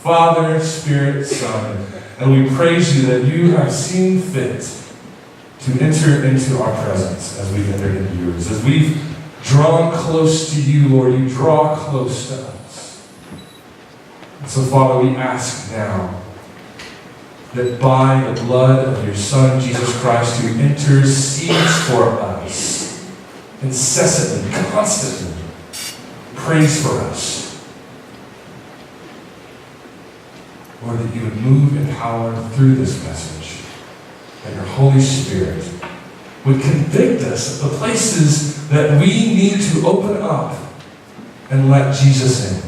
Father, Spirit, Son, and we praise you that you have seen fit to enter into our presence as we've entered into yours. As we've drawn close to you, Lord, you draw close to us. And so, Father, we ask now that by the blood of your Son, Jesus Christ, who intercedes for us incessantly, constantly, prays for us, Lord, that you would move in power through this message, that your Holy Spirit would convict us of the places that we need to open up and let Jesus in.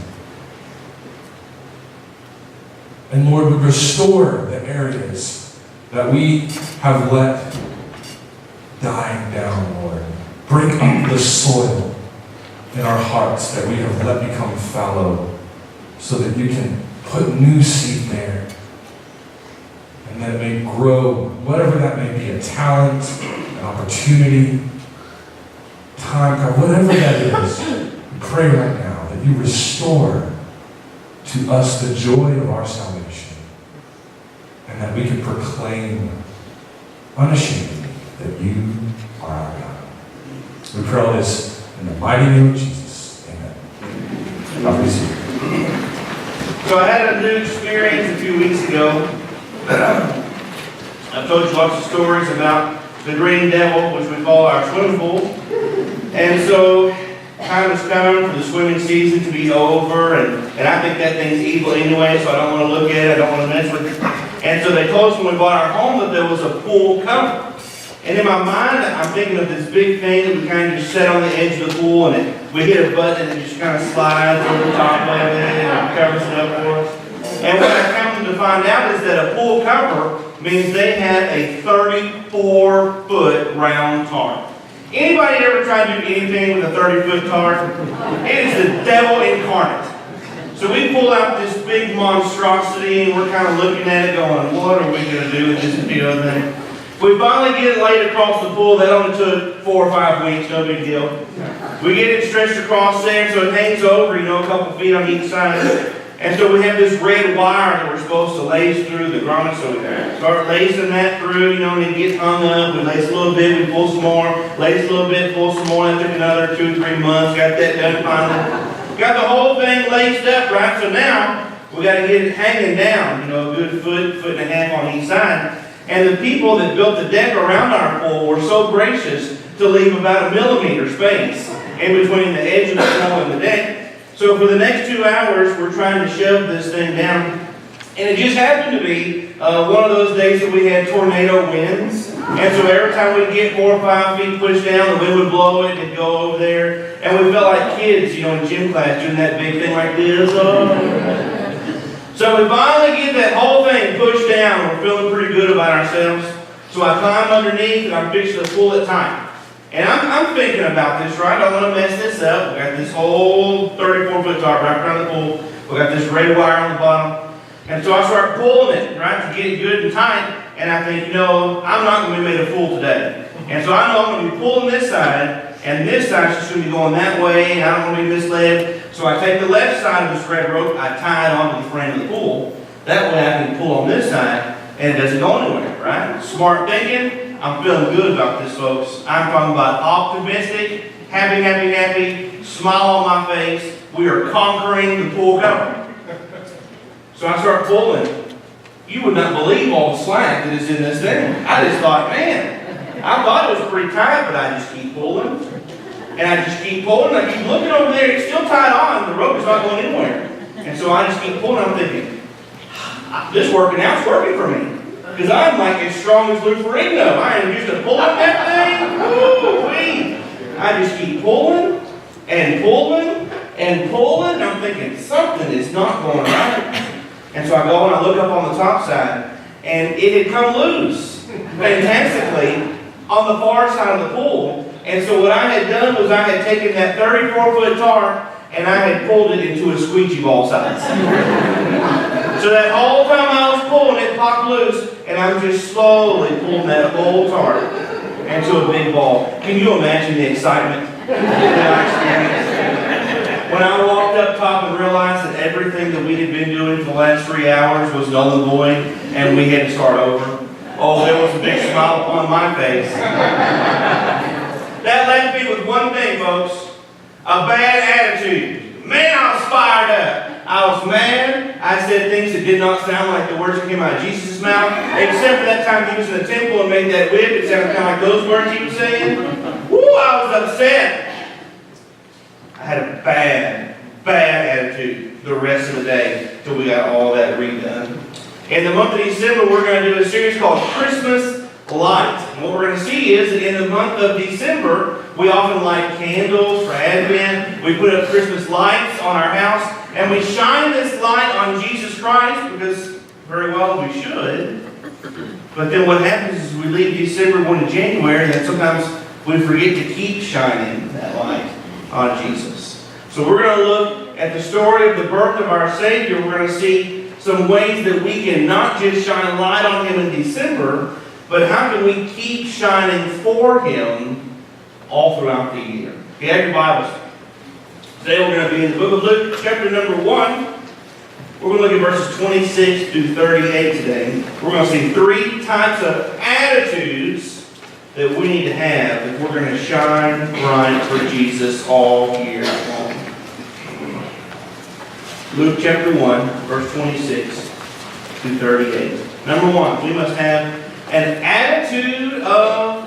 And Lord, would restore the areas that we have let die down, Lord. Break up the soil in our hearts that we have let become fallow, so that you can put new seed there, and that it may grow, whatever that may be, a talent, an opportunity, time, God, whatever that is. We pray right now that you restore to us the joy of our salvation, and that we can proclaim unashamedly that you are our God. We pray all this in the mighty name of Jesus. Amen. God bless you. So I had a new experience a few weeks ago. I've told you lots of stories about the Green Devil, which we call our swimming pool. And so time has come for the swimming season to be over, and I think that thing's evil anyway, so I don't want to look at it, I don't want to mess with it. And so they told us when we bought our home that there was a pool cover. And in my mind, I'm thinking of this big thing that we kind of just set on the edge of the pool, and we hit a button and it just kind of slides over the top of it and covers it up for us. And what I come to find out is that a pool cover means they have a 34-foot round tarp. Anybody ever tried to do anything with a 30-foot tarp? It is the devil incarnate. So we pull out this big monstrosity and we're kind of looking at it going, what are we going to do with this thing? We finally get it laid across the pool. That only took 4 or 5 weeks, no big deal. We get it stretched across there so it hangs over, a couple feet on each side. And so we have this red wire that we're supposed to lace through the grommet. So we start lacing that through, and it gets hung up. We lace a little bit, we pull some more, lace a little bit, pull some more. That took another 2 or 3 months. Got that done finally. Got the whole thing laced up, right? So now we got to get it hanging down, a good foot and a half on each side. And the people that built the deck around our pool were so gracious to leave about 1 millimeter space in between the edge of the pool and the deck. So for the next 2 hours, we're trying to shove this thing down. And it just happened to be one of those days that we had tornado winds. And so every time we'd get 4 or 5 feet pushed down, the wind would blow it and it'd go over there. And we felt like kids, in gym class doing that big thing like this. So we finally get that whole thing pushed down. We're feeling pretty good about ourselves. So I climb underneath and I'm fixing to pull it tight. And I'm thinking about this, right? I don't want to mess this up. We got this whole 34-foot tarp right around the pool. We got this red wire on the bottom. And so I start pulling it, right, to get it good and tight. And I think, I'm not going to be made a fool today. And so I know I'm going to be pulling this side, and this side's just going to be going that way, and I don't want to be misled. So I take the left side of this red rope, I tie it onto the frame of the pool. That way I can pull on this side, and it doesn't go anywhere, right? Smart thinking. I'm feeling good about this, folks. I'm talking about optimistic, happy, smile on my face. We are conquering the pool cover. So I start pulling. You would not believe all the slack that is in this thing. I just thought, man, I thought it was pretty tight, but I just keep pulling. And I just keep pulling. I keep looking over there. It's still tied on. The rope is not going anywhere. And so I just keep pulling. I'm thinking, this working out's working for me. because I'm like as strong as Lou Ferrigno. I am used to pulling that thing. Woo-wee. I just keep pulling and pulling and pulling. And I'm thinking, something is not going right. And so I go and I look up on the top side, and it had come loose fantastically on the far side of the pool. And so what I had done was I had taken that 34-foot tarp and I had pulled it into a squeegee ball size. So that whole time I was pulling, it popped loose, and I'm just slowly pulling that whole tarp into a big ball. Can you imagine the excitement that I experienced? When I walked up top and realized that everything that we had been doing for the last 3 hours was null and void, and we had to start over. Oh, there was a big smile upon my face. That left me with one thing, folks. A bad attitude. Man, I was fired up. I was mad. I said things that did not sound like the words that came out of Jesus' mouth. Except for that time he was in the temple and made that whip. It sounded kind of like those words he was saying. Woo, I was upset. I had a bad attitude the rest of the day till we got all that redone. In the month of December, we're going to do a series called Christmas Lights. And what we're going to see is that in the month of December, we often light candles for Advent. We put up Christmas lights on our house. And we shine this light on Jesus Christ because, very well, we should. But then what happens is we leave December, going to January, and sometimes we forget to keep shining that light on Jesus. So we're going to look at the story of the birth of our Savior. We're going to see some ways that we can not just shine light on Him in December, but how can we keep shining for Him all throughout the year? If you have your Bibles, today we're going to be in the book of Luke, chapter number 1. We're going to look at verses 26 through 38 today. We're going to see 3 types of attitudes that we need to have if we're going to shine bright for Jesus all year long. Luke chapter 1, verse 26 through 38. Number 1, we must have an attitude of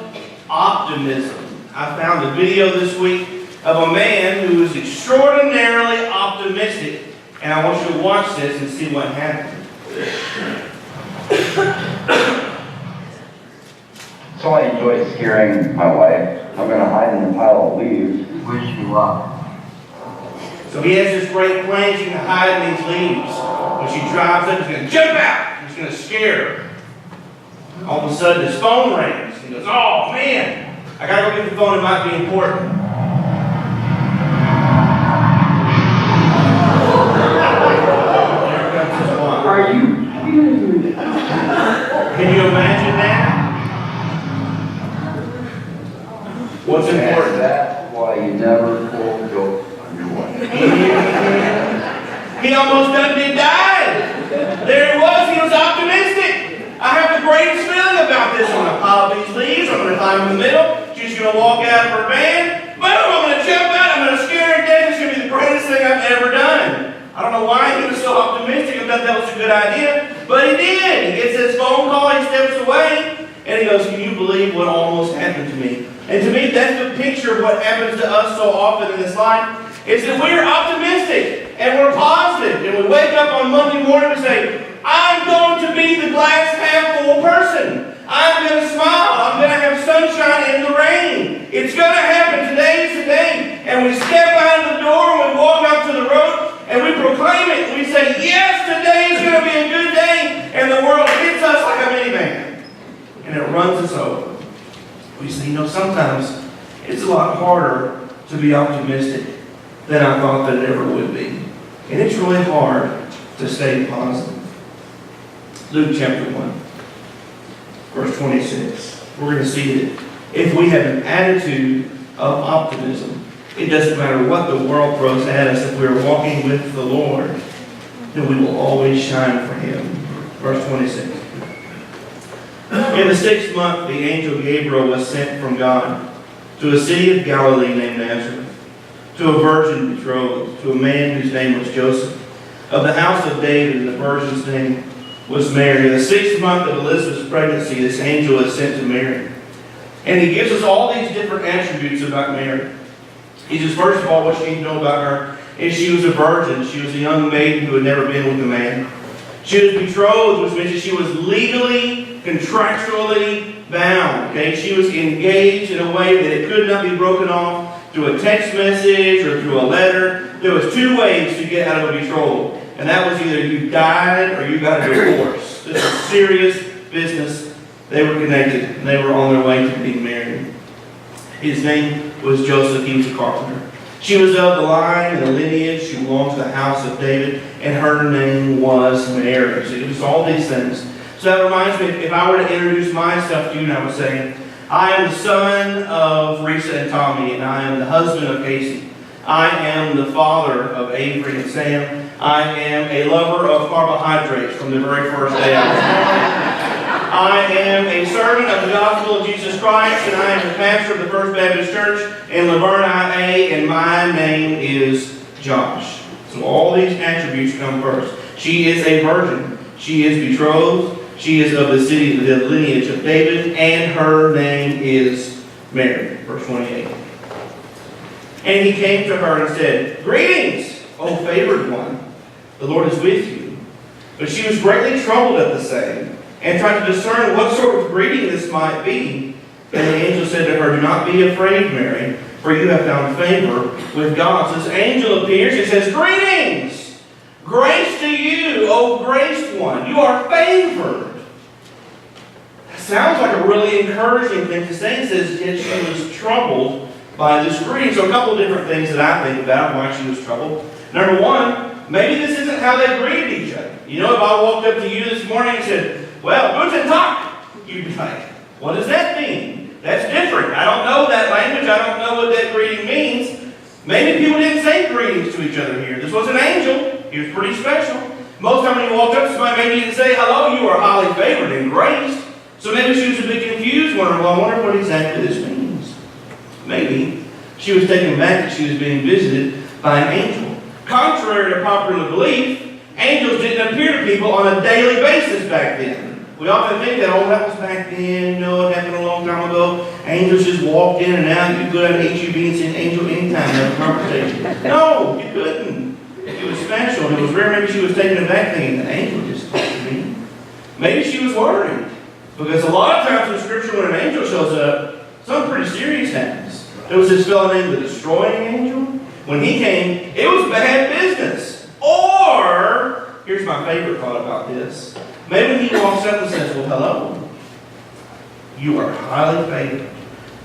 optimism. I found a video this week of a man who is extraordinarily optimistic, and I want you to watch this and see what happened. So I enjoy scaring my wife. I'm going to hide in a pile of leaves. Where's you up? So he has this great plan. She's going to hide in these leaves. When she drives up, he's going to jump out. He's going to scare her. All of a sudden, his phone rings. He goes, oh, man, I got to go get the phone. It might be important. There comes his wife. Are you kidding me? Can you imagine that? What's important? That's why you never pull jokes on your wife. He almost done did die. There he was optimistic. I have the greatest feeling about this. I'm going to pile these leaves, I'm going to climb in the middle, she's going to walk out of her van, boom, I'm going to jump out, I'm going to scare her to death, it's going to be the greatest thing I've ever done. I don't know why he was so optimistic and thought that was a good idea, but he did. He gets this phone call, he steps away, and he goes, can you believe what almost happened to me? And to me, that's the picture of what happens to us so often in this life, is that we're optimistic, and we're positive, and we wake up on Monday morning and say, I'm going to be the glass half full person. I'm going to smile. I'm going to have sunshine in the rain. It's going to happen. Today's the day. And we step out of the door and we walk out to the road and we proclaim it. And we say, yes, today is going to be a good day. And the world hits us like a minivan. And it runs us over. We say, sometimes it's a lot harder to be optimistic than I thought that it ever would be. And it's really hard to stay positive. Luke chapter 1, verse 26. We're going to see that if we have an attitude of optimism, it doesn't matter what the world throws at us, if we're walking with the Lord, then we will always shine for Him. Verse 26. In the 6th month, the angel Gabriel was sent from God to a city of Galilee named Nazareth, to a virgin betrothed, to a man whose name was Joseph, of the house of David, and the virgin's name was Mary. In the 6th month of Elizabeth's pregnancy, this angel is sent to Mary. And he gives us all these different attributes about Mary. He says, first of all, what you need to know about her is she was a virgin. She was a young maiden who had never been with a man. She was betrothed, which means that she was legally contractually bound. Okay, she was engaged in a way that it could not be broken off through a text message or through a letter. There was two ways to get out of a betrothal, and that was either you died or you got a divorce. This was serious business. They were connected, and they were on their way to being married. His name was Joseph. He was a carpenter. She was of the line and the lineage. She belonged to the house of David, and her name was Mary. So it was all these things. So that reminds me, if I were to introduce myself to you, and I would say, I am the son of Risa and Tommy, and I am the husband of Casey. I am the father of Avery and Sam. I am a lover of carbohydrates from the very first day I was born. I am a servant of the gospel of Jesus Christ, and I am the pastor of the First Baptist Church in Laverne, IA, and my name is Josh. So all these attributes come first. She is a virgin. She is betrothed. She is of the city, the lineage of David, and her name is Mary. Verse 28. And he came to her and said, Greetings, O favored one. The Lord is with you. But she was greatly troubled at the saying, and tried to discern what sort of greeting this might be. And the angel said to her, Do not be afraid, Mary, for you have found favor with God. So this angel appears and says, Greetings! Grace to you, O graced one. You are favored. That sounds like a really encouraging thing to say. It says, yet she was troubled by this greeting. So a couple of different things that I think about why she was troubled. Number one, maybe this isn't how they greeted each other. You know, if I walked up to you this morning and said, Well, guten Tag, you'd be like, what does that mean? That's different. I don't know that language. I don't know what that greeting means. Maybe people didn't say greetings to each other here. This was an angel. He was pretty special. Most time when you walked up to somebody, maybe you didn't say, hello, you are highly favored and graced. So maybe she was a bit confused, wondering, well, I wonder what exactly this means. Maybe she was taken back that she was being visited by an angel. Contrary to popular belief, angels didn't appear to people on a daily basis back then. We often think that, that was back then, it happened a long time ago. Angels just walked in and out. You could go down to HEB and see an angel anytime, have a conversation. No, you couldn't. It was special. It was rare. Maybe she was taken aback thinking, the angel just talked to me. Maybe she was worried. Because a lot of times in Scripture when an angel shows up, something pretty serious happens. There was this fellow named the Destroying Angel. When he came, it was bad business. Or, here's my favorite thought about this. Maybe he walks up and says, well, hello. You are highly favored.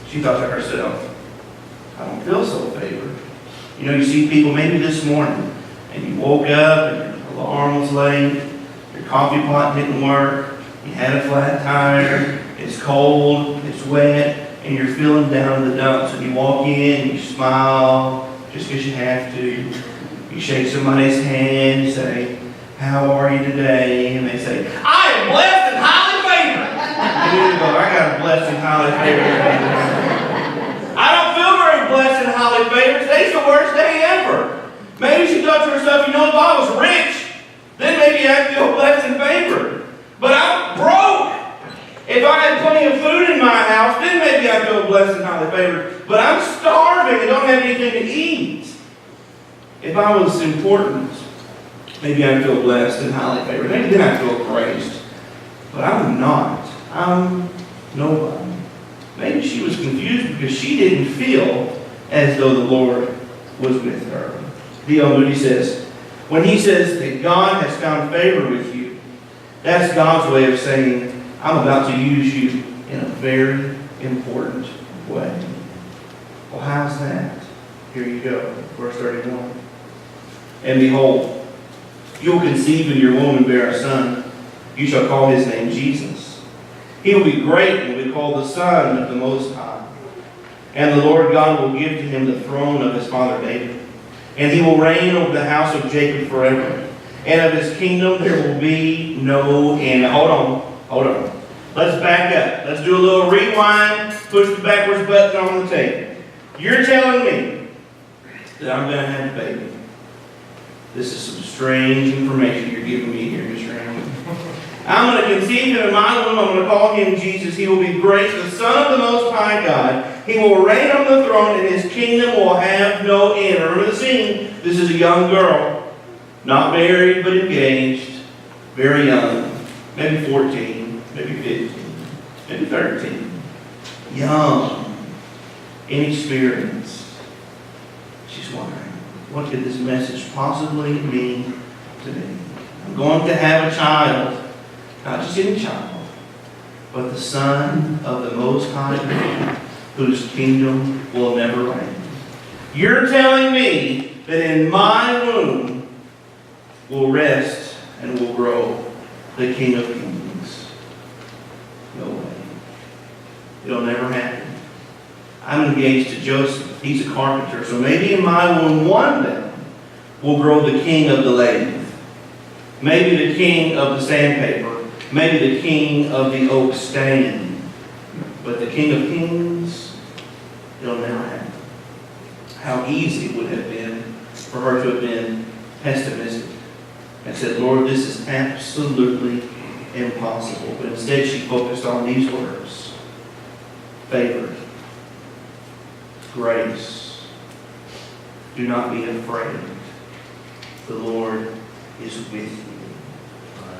She thought to herself, I don't feel so favored. You know, you see people maybe this morning, and you woke up, and your alarm was late, your coffee pot didn't work, you had a flat tire, it's cold, it's wet, and you're feeling down in the dumps, and you walk in, you smile, just because you have to. You shake somebody's hand, you say, how are you today? And they say, I am blessed and highly favored. And you go, I got a blessed and highly favored day. I don't feel very blessed and highly favored. Today's the worst day ever. Maybe she thought to herself, if I was rich, then maybe I'd feel blessed and favored. But I'm broke. If I had plenty of food in my house, then maybe I'd feel blessed and highly favored. But I'm starving and don't have anything to eat. If I was important, maybe I'd feel blessed and highly favored. Maybe then I'd feel praised. But I'm not. I'm nobody. Maybe she was confused because she didn't feel as though the Lord was with her. D.L. Moody says, when he says that God has found favor with you, that's God's way of saying, I'm about to use you in a very important way. Well, how's that? Here you go, verse 31. And behold, you will conceive in your womb and bear a son. You shall call his name Jesus. He will be great and will be called the Son of the Most High. And the Lord God will give to him the throne of his father David. And he will reign over the house of Jacob forever. And of his kingdom there will be no end. Hold on. Let's back up. Let's do a little rewind. Push the backwards button on the tape. You're telling me that I'm going to have a baby. This is some strange information you're giving me here, Mr. Hamilton. I'm going to conceive him in my womb. I'm going to call him Jesus. He will be great, the Son of the Most High God. He will reign on the throne, and his kingdom will have no end. Remember the scene. This is a young girl, not married, but engaged, very young, maybe 14. maybe 15, maybe 13. Young, inexperienced. She's wondering, what could this message possibly mean to me? I'm going to have a child, not just any child, but the Son of the Most High God, whose kingdom will never reign. You're telling me that in my womb will rest and will grow the King of Kings? No way. It'll never happen. I'm engaged to Joseph. He's a carpenter. So maybe in my womb one day will grow the king of the lathe. Maybe the king of the sandpaper. Maybe the king of the oak stain. But the King of Kings, it'll never happen. How easy it would have been for her to have been pessimistic and said, Lord, this is absolutely impossible. But instead she focused on these words. Favor. Grace. Do not be afraid. The Lord is with you.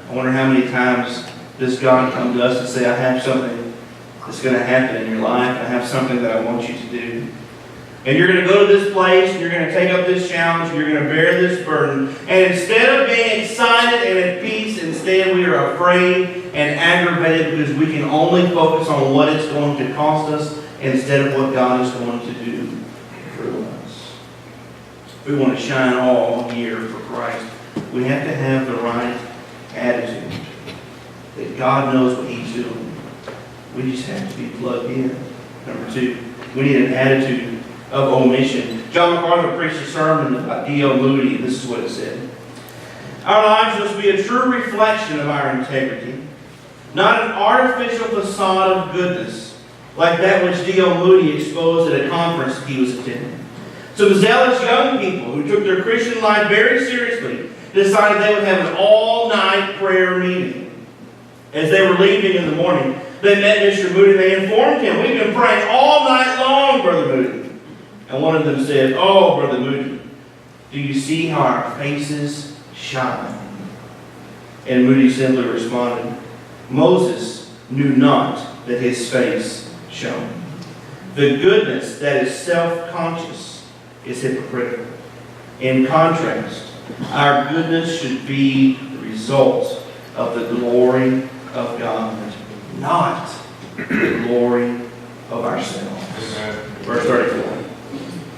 I wonder how many times does God come to us and say, I have something that's going to happen in your life. I have something that I want you to do. And you're going to go to this place, and you're going to take up this challenge, and you're going to bear this burden. And instead of being excited and at peace, instead we are afraid and aggravated because we can only focus on what it's going to cost us instead of what God is going to do through us. We want to shine all year for Christ. We have to have the right attitude that God knows what He's doing. We just have to be plugged in. Number two, we need an attitude of omission. John MacArthur preached a sermon about D.L. Moody, and this is what it said. Our lives must be a true reflection of our integrity, not an artificial facade of goodness, like that which D.L. Moody exposed at a conference he was attending. Some zealous young people who took their Christian life very seriously decided they would have an all-night prayer meeting. As they were leaving in the morning, they met Mr. Moody and they informed him, we've been praying all night long, Brother Moody. And one of them said, oh, Brother Moody, do you see how our faces shine? And Moody simply responded, Moses knew not that his face shone. The goodness that is self-conscious is hypocritical. In contrast, our goodness should be the result of the glory of God, not the glory of ourselves. Verse 34.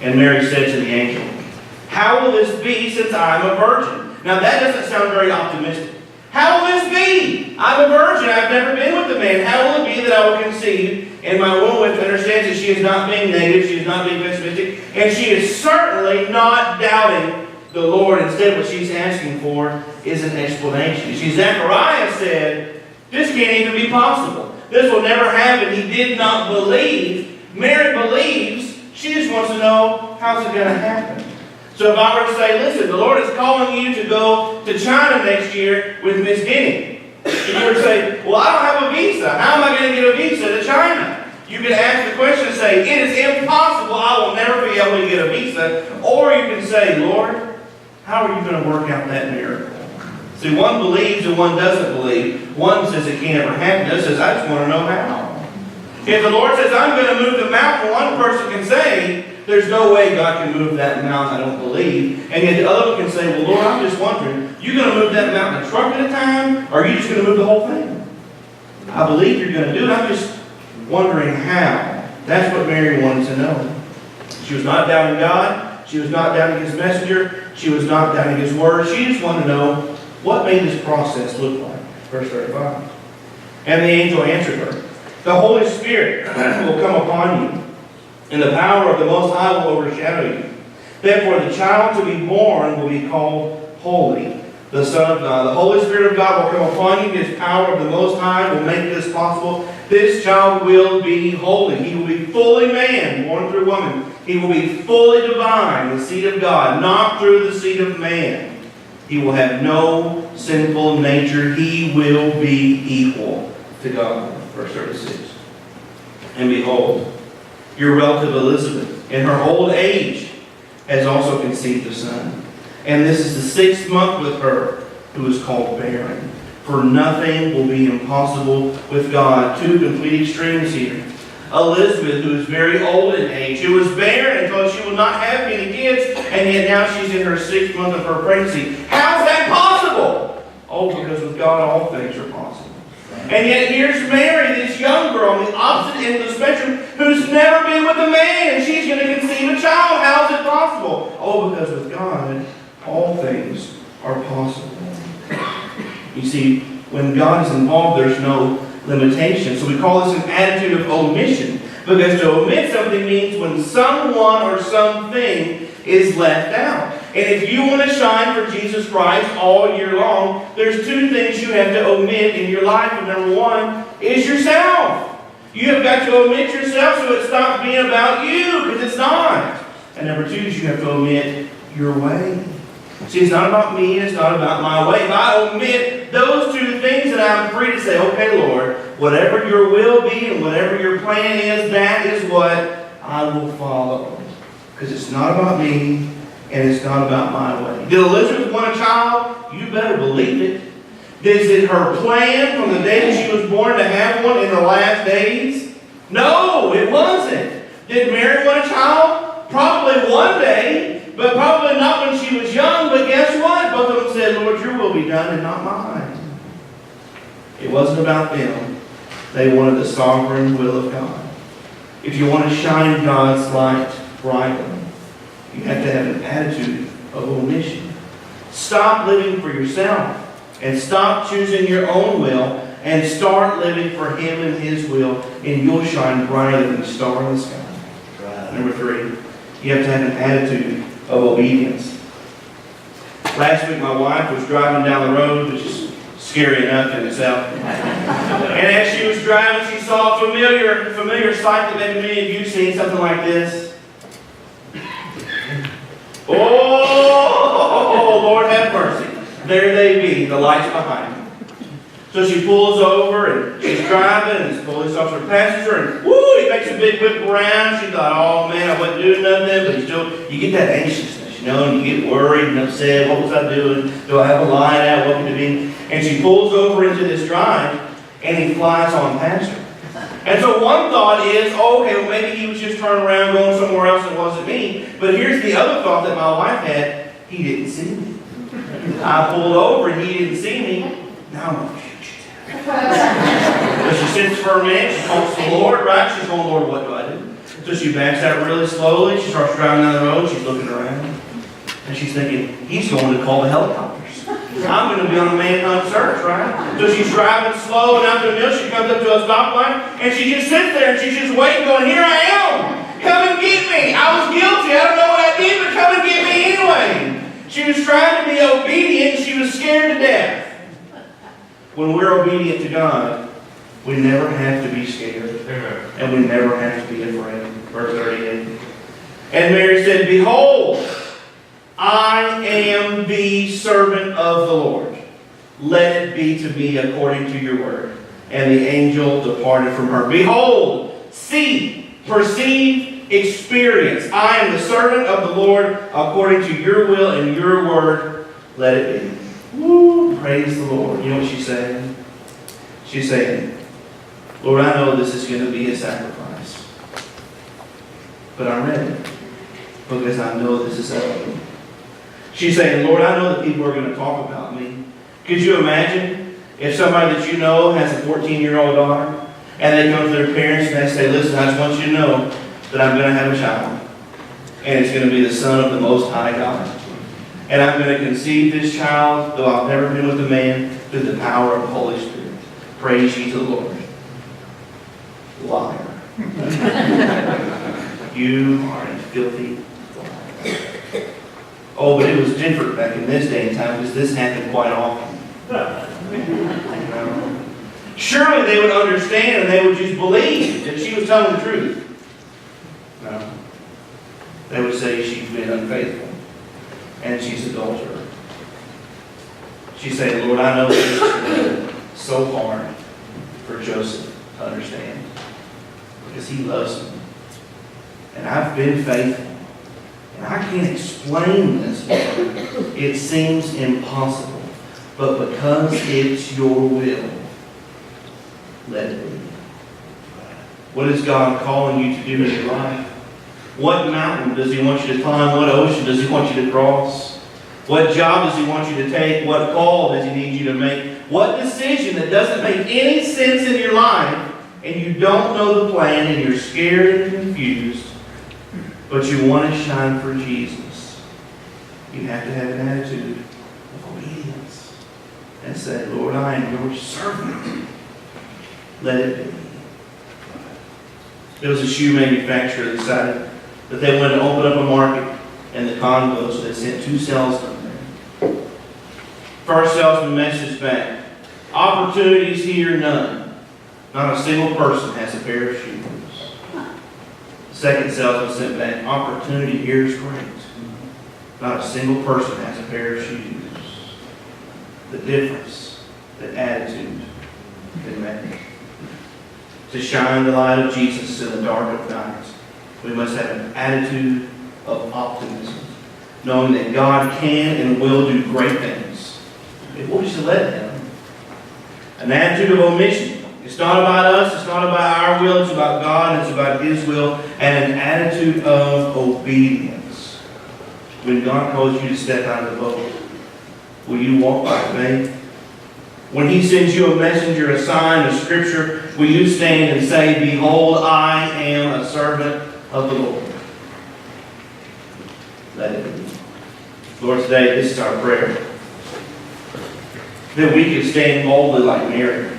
And Mary said to the angel, how will this be since I am a virgin? Now that doesn't sound very optimistic. How will this be? I'm a virgin. I've never been with a man. How will it be that I will conceive in my womb? With understands that she is not being negative, she is not being pessimistic, and she is certainly not doubting the Lord. Instead, what she's asking for is an explanation. See, Zechariah said, this can't even be possible. This will never happen. He did not believe. Mary believes. She just wants to know, how's it going to happen? So if I were to say, listen, the Lord is calling you to go to China next year with Miss Denny. And you were to say, well, I don't have a visa. How am I going to get a visa to China? You can ask the question and say, it is impossible. I will never be able to get a visa. Or you can say, Lord, how are you going to work out that miracle? See, one believes and one doesn't believe. One says it can't ever happen. The other says, I just want to know how. If the Lord says, I'm going to move the mountain, one person can say, there's no way God can move that mountain, I don't believe. And yet the other one can say, well, Lord, I'm just wondering, you going to move that mountain a truck at a time, or are you just going to move the whole thing? I believe you're going to do it. I'm just wondering how. That's what Mary wanted to know. She was not doubting God. She was not doubting His messenger. She was not doubting His word. She just wanted to know what made this process look like. Verse 35. And the angel answered her, the Holy Spirit will come upon you, and the power of the Most High will overshadow you. Therefore, the child to be born will be called Holy, the Son of God. The Holy Spirit of God will come upon you. His power of the Most High will make this possible. This child will be holy. He will be fully man, born through woman. He will be fully divine, the seed of God, not through the seed of man. He will have no sinful nature. He will be equal to God. Verse 36. And behold, your relative Elizabeth, in her old age, has also conceived a son. And this is the 6th month with her, who is called barren. For nothing will be impossible with God. Two complete extremes here. Elizabeth, who is very old in age, who was barren and told she would not have any kids, and yet now she's in her 6th month of her pregnancy. How is that possible? Oh, because with God all things are possible. And yet here's Mary, this young girl on the opposite end of the spectrum, who's never been with a man, and she's going to conceive a child. How is it possible? Oh, because with God all things are possible. You see, when God is involved, there's no limitation. So we call this an attitude of omission. Because to omit something means when someone or something is left out. And if you want to shine for Jesus Christ all year long, there's 2 things you have to omit in your life. And number 1 is yourself. You have got to omit yourself so it stops being about you, because it's not. And number 2 is you have to omit your way. See, it's not about me, it's not about my way. If I omit those 2 things, then I'm free to say, okay, Lord, whatever your will be and whatever your plan is, that is what I will follow. Because it's not about me and it's not about my way. Did Elizabeth want a child? You better believe it. Is it her plan from the day that she was born to have one in the last days? No, it wasn't. Did Mary want a child? Probably one day. But probably not when she was young. But guess what? Both of them said, Lord, your will be done and not mine. It wasn't about them. They wanted the sovereign will of God. If you want to shine God's light brightly, you have to have an attitude of omission. Stop living for yourself and stop choosing your own will and start living for Him and His will, and you'll shine brighter than the star in the sky. Right. Number 3, you have to have an attitude of obedience. Last week my wife was driving down the road, which is scary enough in itself. And as she was driving, she saw a familiar sight that maybe many of you have seen, something like this. Oh, Lord have mercy. There they be, the lights behind me. So she pulls over and she's driving, and this police officer passes her, and whoo, he makes a big whip around. She thought, oh man, I wasn't doing nothing, but you get that anxiousness, and you get worried and upset. What was I doing? Do I have a line out? What could it be? And she pulls over into this drive, and he flies on past her. And so one thought is, oh, okay, well maybe he was just turning around going somewhere else and it wasn't me. But here's the other thought that my wife had. He didn't see me. I pulled over and he didn't see me. Now I'm going to shoot you down. So she sits for a minute. She calls the Lord, right? She's going, Lord, what do I do? So she backs out really slowly. She starts driving down the road. She's looking around. And she's thinking, he's going to call the helicopters. I'm going to be on a manhunt search, right? So she's driving slow, and after a minute she comes up to a stoplight, and she just sits there, and she's just waiting, going, here I am! Come and get me! I was guilty, I don't know what I did, but come and get me anyway! She was trying to be obedient, and she was scared to death. When we're obedient to God, we never have to be scared, and we never have to be afraid. Verse 38. And Mary said, behold, I am the servant of the Lord. Let it be to me according to your word. And the angel departed from her. Behold, see, perceive, experience. I am the servant of the Lord according to your will and your word. Let it be. Woo, praise the Lord. You know what she's saying? She's saying, Lord, I know this is going to be a sacrifice. But I'm ready. Because I know this is of you. She's saying, Lord, I know that people are going to talk about me. Could you imagine if somebody that you know has a 14-year-old daughter, and they come to their parents and they say, listen, I just want you to know that I'm going to have a child. And it's going to be the Son of the Most High God. And I'm going to conceive this child, though I've never been with a man, through the power of the Holy Spirit. Praise ye to the Lord. Liar. You are a filthy liar. Oh, but it was different back in this day and time because this happened quite often. Surely they would understand and they would just believe that she was telling the truth. No. They would say she's been unfaithful and she's an adulterer. She's saying, Lord, I know this is so hard for Joseph to understand because he loves me. And I've been faithful. And I can't explain this, Lord. It seems impossible. but because it's your will, let it be. What is God calling you to do in your life? What mountain does He want you to climb? What ocean does He want you to cross? What job does He want you to take? What call does He need you to make? What decision that doesn't make any sense in your life, and you don't know the plan, and you're scared and confused, but you want to shine for Jesus? You have to have an attitude of obedience and say, Lord, I am your servant. Let it be. There was a shoe manufacturer that decided that they wanted to open up a market in the Congo, so they sent 2 salesmen there. First salesman messaged back, opportunities here, none. Not a single person has a pair of shoes. Second salesman sent back, opportunity here is great. Not a single person has a pair of shoes. The difference that attitude can make. To shine the light of Jesus in the dark of night, we must have an attitude of optimism, knowing that God can and will do great things if we'll just let Him. An attitude of omission. It's not about us, it's not about our will, it's about God, it's about His will, and an attitude of obedience. When God calls you to step out of the boat, will you walk by faith? When He sends you a messenger, a sign, a scripture, will you stand and say, behold, I am a servant of the Lord? Let it be. Lord, today, this is our prayer. That we can stand boldly like Mary.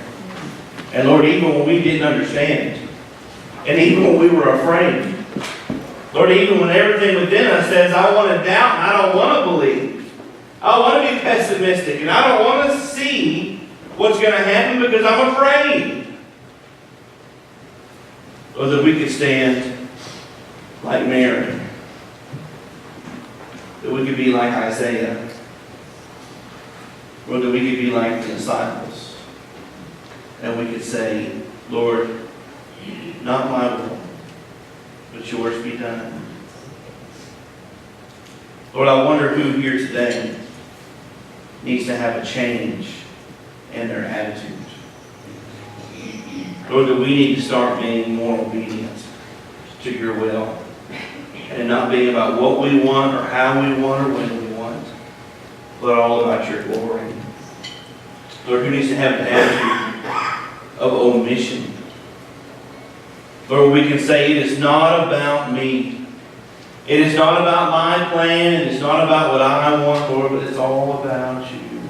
And Lord, even when we didn't understand, and even when we were afraid, Lord, even when everything within us says, I want to doubt and I don't want to believe, I want to be pessimistic, and I don't want to see what's going to happen because I'm afraid. Or that we could stand like Mary. That we could be like Isaiah. Or that we could be like the disciples. And we could say, Lord, not my will, but yours be done. Lord, I wonder who here today needs to have a change in their attitude. Lord, that we need to start being more obedient to your will. And not being about what we want or how we want or when we want, but all about your glory. Lord, who needs to have an attitude of omission? Lord, we can say it is not about me. It is not about my plan. It is not about what I want, Lord, but it's all about you.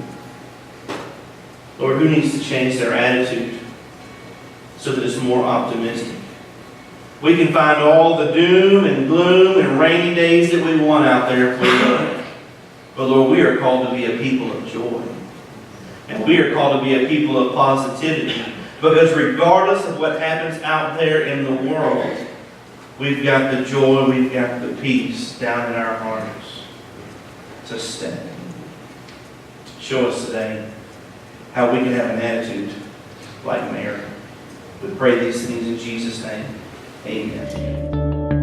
Lord, who needs to change their attitude so that it's more optimistic? We can find all the doom and gloom and rainy days that we want out there if we look. But Lord, we are called to be a people of joy. And we are called to be a people of positivity. Because regardless of what happens out there in the world, we've got the joy, we've got the peace down in our hearts to stay. Show us today how we can have an attitude like Mary. We pray these things in Jesus' name. Amen.